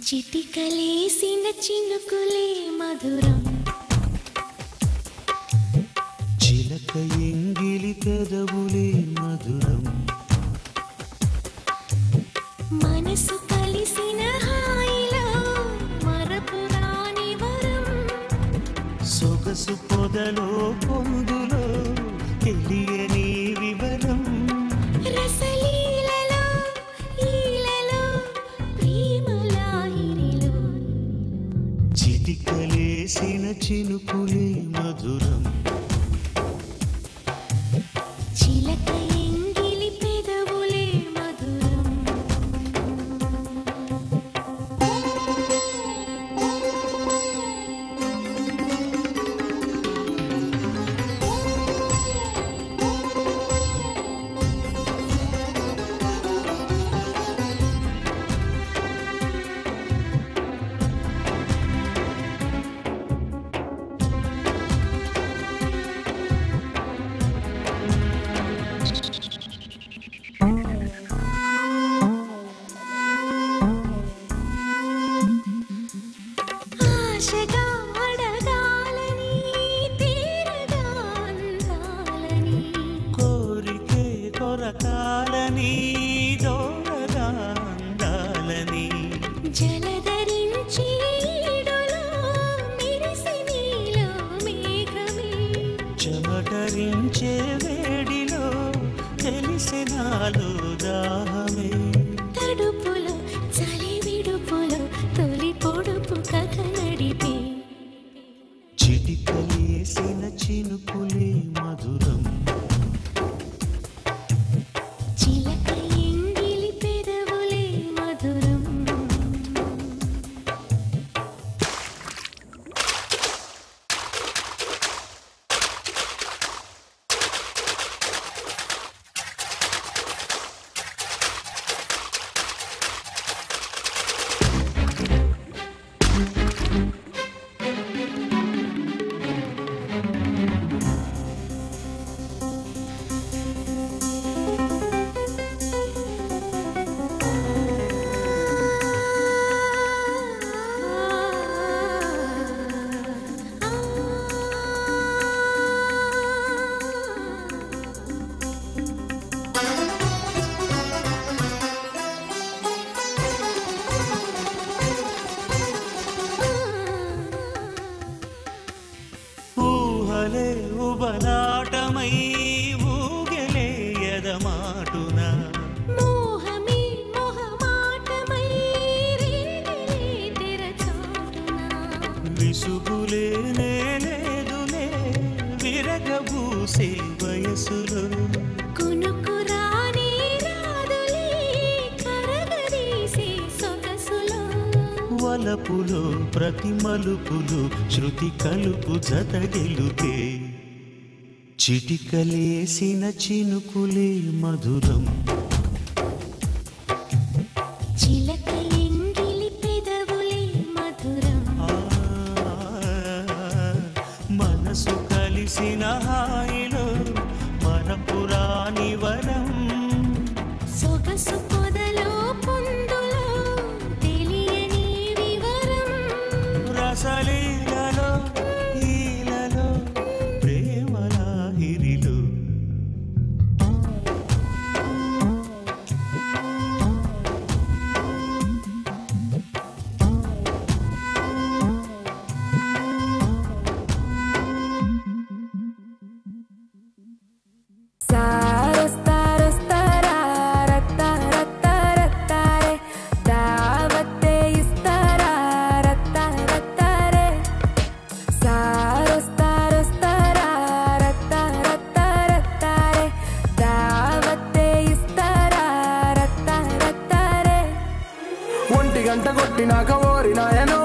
చిటికలేసిన చినుకులే మధురం చిలక ఎంగిలి పెదవులే మధురం మనసు కలిసిన హాయిలో మరపురాని వరం సొగసు పొదలో పొందులో తెలియని వివరం రసలీలలో ఈలలో ప్రేమలాహిరిలో చిటికలేసిన చినుకులే మధురం చిలక ఎంగిలి పెదవులే మధురం ఆశగా అడగాలని తీరగా అందాలని కోరికే కొరకాలని దోరగా అందాలని జలధరించి ఈడులో మెరిసి నీలో మేఘమే చెమటరించే వేడిలో తెలిసినాలో దాహమే తడుపులో చలి విడుపులో తొలి పొడుపు కథ నడిపే చిటికలేసిన చినుకులే మధురం చిలక ఎంగిలి పెదవులే మధురం ఊహలే ఉబలాటమై ఊగలే ఎదమాటున మోహమే మొహమాటమై రేగలే తెరచాటున విసుగులే లేదులే విరగబూసే వయసులో కునుకు రానే రాదులే కరగదీసే సొగసులో వలపులో ప్రతి మలుపులు శృతి కలుపు జత గెలుపే చిటికలేసిన చినుకులే మధురం చిలక ఎంగిలి పెదవులే మధురం మనసు కలిసిన హాయిలో మరపురాని వరం సొగసు పొదలో పొందులో తెలియని వివరం రసలీలలో ఈలలో ప్రేమలాహిరిలో ఒంటి గంట కొట్టినాక ఓరి నాయనో